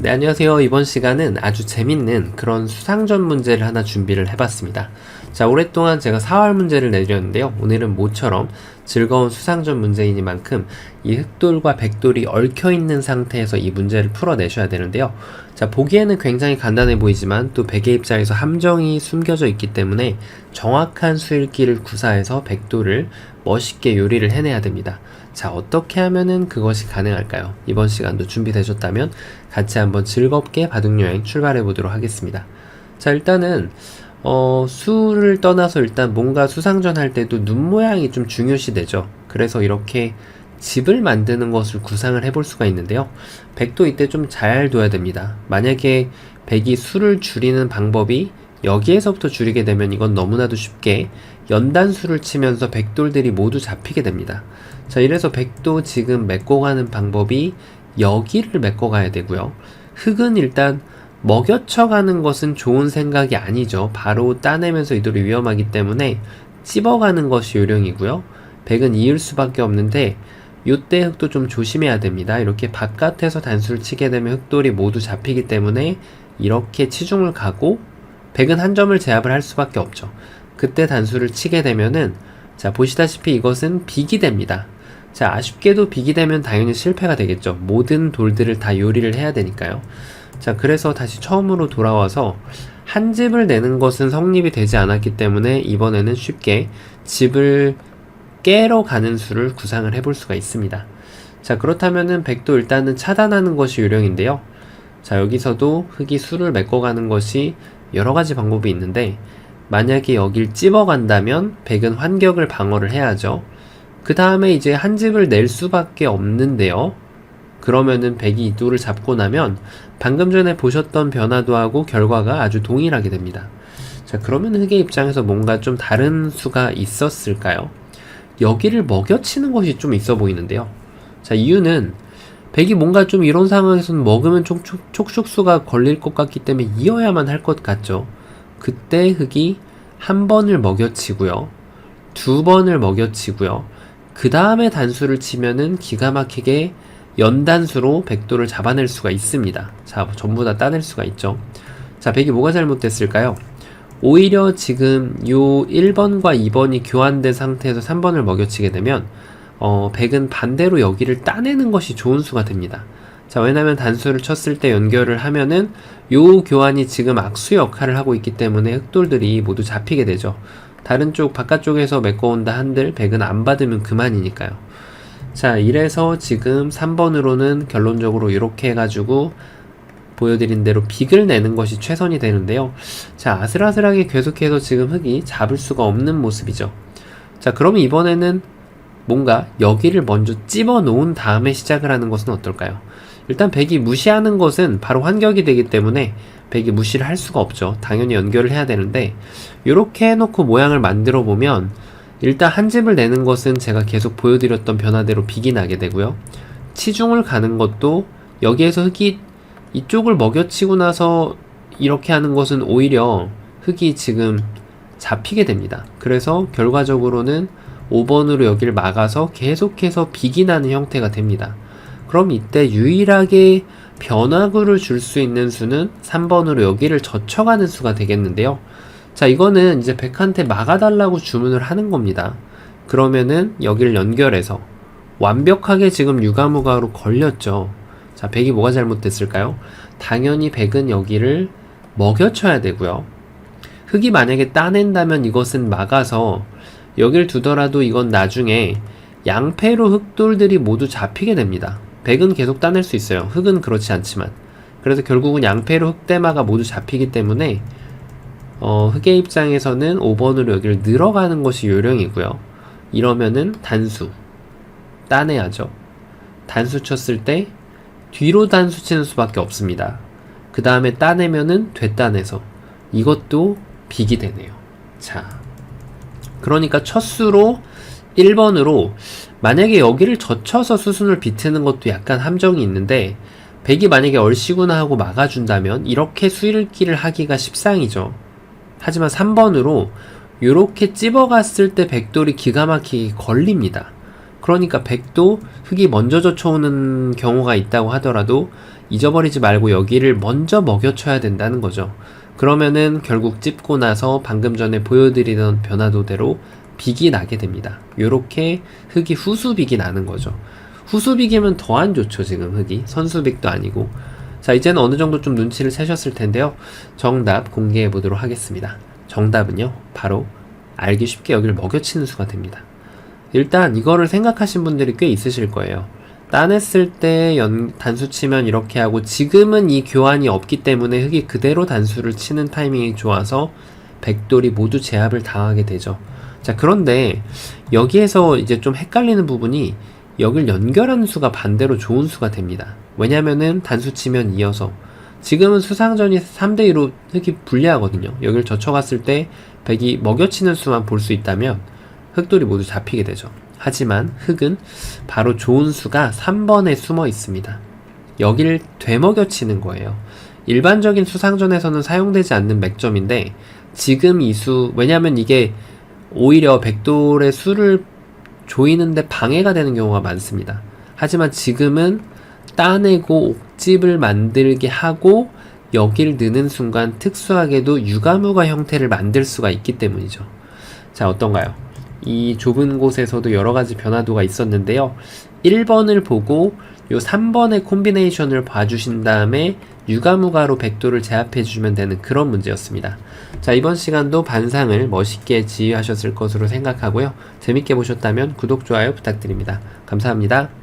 네, 안녕하세요. 이번 시간은 아주 재밌는 그런 수상전 문제를 하나 준비를 해봤습니다. 자, 오랫동안 제가 사활 문제를 내드렸는데요. 오늘은 모처럼 즐거운 수상전 문제이니만큼 이 흑돌과 백돌이 얽혀있는 상태에서 이 문제를 풀어내셔야 되는데요. 자, 보기에는 굉장히 간단해 보이지만 또 백의 입장에서 함정이 숨겨져 있기 때문에 정확한 수일기를 구사해서 백돌을 멋있게 요리를 해내야 됩니다. 자, 어떻게 하면은 그것이 가능할까요? 이번 시간도 준비되셨다면 같이 한번 즐겁게 바둑여행 출발해 보도록 하겠습니다. 자, 일단은 수를 떠나서 일단 뭔가 수상전 할 때도 눈 모양이 좀 중요시되죠. 그래서 이렇게 집을 만드는 것을 구상을 해볼 수가 있는데요. 백도 이때 좀 잘 둬야 됩니다. 만약에 백이 수를 줄이는 방법이 여기에서부터 줄이게 되면 이건 너무나도 쉽게 연단수를 치면서 백돌들이 모두 잡히게 됩니다. 자, 이래서 백도 지금 메꿔가는 방법이 여기를 메꿔가야 되고요. 흑은 일단 먹여쳐가는 것은 좋은 생각이 아니죠. 바로 따내면서 이돌이 위험하기 때문에 찝어가는 것이 요령이고요. 백은 이을 수밖에 없는데 요때 흑도 좀 조심해야 됩니다. 이렇게 바깥에서 단수를 치게 되면 흑돌이 모두 잡히기 때문에 이렇게 치중을 가고 백은 한 점을 제압을 할 수밖에 없죠. 그때 단수를 치게 되면은 자, 보시다시피 이것은 빅이 됩니다. 자, 아쉽게도 빅이 되면 당연히 실패가 되겠죠. 모든 돌들을 다 요리를 해야 되니까요. 자, 그래서 다시 처음으로 돌아와서 한 집을 내는 것은 성립이 되지 않았기 때문에 이번에는 쉽게 집을 깨러 가는 수를 구상을 해볼 수가 있습니다. 자, 그렇다면은 백도 일단은 차단하는 것이 요령인데요. 자, 여기서도 흑이 수를 메꿔가는 것이 여러가지 방법이 있는데 만약에 여길 찝어간다면 백은 환격을 방어를 해야죠. 그 다음에 이제 한 집을 낼 수밖에 없는데요. 그러면은 백이 이 돌을 잡고 나면 방금 전에 보셨던 변화도 하고 결과가 아주 동일하게 됩니다. 자, 그러면 흑의 입장에서 뭔가 좀 다른 수가 있었을까요? 여기를 먹여치는 것이 좀 있어 보이는데요. 자, 이유는 백이 뭔가 좀 이런 상황에서는 먹으면 촉촉수가 걸릴 것 같기 때문에 이어야만 할 것 같죠. 그때 흑이 한 번을 먹여치고요. 두 번을 먹여치고요. 그 다음에 단수를 치면은 기가 막히게 연단수로 백도를 잡아낼 수가 있습니다. 자, 전부 다 따낼 수가 있죠. 자, 백이 뭐가 잘못됐을까요? 오히려 지금 요 1번과 2번이 교환된 상태에서 3번을 먹여치게 되면 백은 반대로 여기를 따내는 것이 좋은 수가 됩니다. 자, 왜냐면 단수를 쳤을 때 연결을 하면은 요 교환이 지금 악수 역할을 하고 있기 때문에 흑돌들이 모두 잡히게 되죠. 다른 쪽 바깥쪽에서 메꿔온다 한들 백은 안 받으면 그만이니까요. 자, 이래서 지금 3번으로는 결론적으로 이렇게 해가지고 보여드린 대로 빅을 내는 것이 최선이 되는데요. 자, 아슬아슬하게 계속해서 지금 흑이 잡을 수가 없는 모습이죠. 자, 그러면 이번에는 뭔가 여기를 먼저 찝어 놓은 다음에 시작을 하는 것은 어떨까요? 일단 백이 무시하는 것은 바로 환격이 되기 때문에 백이 무시를 할 수가 없죠. 당연히 연결을 해야 되는데 이렇게 해놓고 모양을 만들어 보면 일단 한 집을 내는 것은 제가 계속 보여드렸던 변화대로 빅이 나게 되고요. 치중을 가는 것도 여기에서 흑이 이쪽을 먹여치고 나서 이렇게 하는 것은 오히려 흑이 지금 잡히게 됩니다. 그래서 결과적으로는 5번으로 여기를 막아서 계속해서 빅이 나는 형태가 됩니다. 그럼 이때 유일하게 변화구를 줄 수 있는 수는 3번으로 여기를 젖혀가는 수가 되겠는데요. 자, 이거는 이제 백한테 막아달라고 주문을 하는 겁니다. 그러면은 여기를 연결해서 완벽하게 지금 유가무가로 걸렸죠. 자, 백이 뭐가 잘못됐을까요? 당연히 백은 여기를 먹여쳐야 되고요. 흑이 만약에 따낸다면 이것은 막아서 여길 두더라도 이건 나중에 양패로 흑돌들이 모두 잡히게 됩니다. 백은 계속 따낼 수 있어요. 흑은 그렇지 않지만. 그래서 결국은 양패로 흑대마가 모두 잡히기 때문에 흑의 입장에서는 5번으로 여기를 늘어가는 것이 요령이고요. 이러면은 단수 따내야죠. 단수 쳤을 때 뒤로 단수 치는 수밖에 없습니다. 그 다음에 따내면은 되따내서 이것도 빅이 되네요. 자, 그러니까 첫 수로 1번으로 만약에 여기를 젖혀서 수순을 비트는 것도 약간 함정이 있는데 백이 만약에 얼씨구나 하고 막아준다면 이렇게 수일기를 하기가 십상이죠. 하지만 3번으로 이렇게 찝어갔을 때 백돌이 기가 막히게 걸립니다. 그러니까 백도 흑이 먼저 젖혀오는 경우가 있다고 하더라도 잊어버리지 말고 여기를 먼저 먹여쳐야 된다는 거죠. 그러면은 결국 찝고 나서 방금 전에 보여드리던 변화도대로 빅이 나게 됩니다. 요렇게 흙이 후수빅이 나는 거죠. 후수빅이면 더 안 좋죠, 지금 흙이. 선수빅도 아니고. 자, 이제는 어느 정도 좀 눈치를 채셨을 텐데요. 정답 공개해 보도록 하겠습니다. 정답은요, 바로 알기 쉽게 여기를 먹여치는 수가 됩니다. 일단 이거를 생각하신 분들이 꽤 있으실 거예요. 따냈을 때 단수 치면 이렇게 하고, 지금은 이 교환이 없기 때문에 흙이 그대로 단수를 치는 타이밍이 좋아서 백돌이 모두 제압을 당하게 되죠. 자, 그런데 여기에서 이제 좀 헷갈리는 부분이, 여길 연결하는 수가 반대로 좋은 수가 됩니다. 왜냐면은 단수 치면 이어서, 지금은 수상전이 3대2로 흙이 불리하거든요. 여길 젖혀갔을 때 백이 먹여치는 수만 볼 수 있다면 흙돌이 모두 잡히게 되죠. 하지만 흙은 바로 좋은 수가 3번에 숨어 있습니다. 여기를 되먹여치는 거예요. 일반적인 수상전에서는 사용되지 않는 맥점인데, 지금 이 수, 왜냐면 이게 오히려 백돌의 수를 조이는데 방해가 되는 경우가 많습니다. 하지만 지금은 따내고 옥집을 만들게 하고 여기를 넣는 순간 특수하게도 유가무가 형태를 만들 수가 있기 때문이죠. 자, 어떤가요? 이 좁은 곳에서도 여러가지 변화도가 있었는데요. 1번을 보고 요 3번의 콤비네이션을 봐주신 다음에 유가무가로 백도를 제압해주면 되는 그런 문제였습니다. 자, 이번 시간도 반상을 멋있게 지휘하셨을 것으로 생각하고요. 재밌게 보셨다면 구독, 좋아요 부탁드립니다. 감사합니다.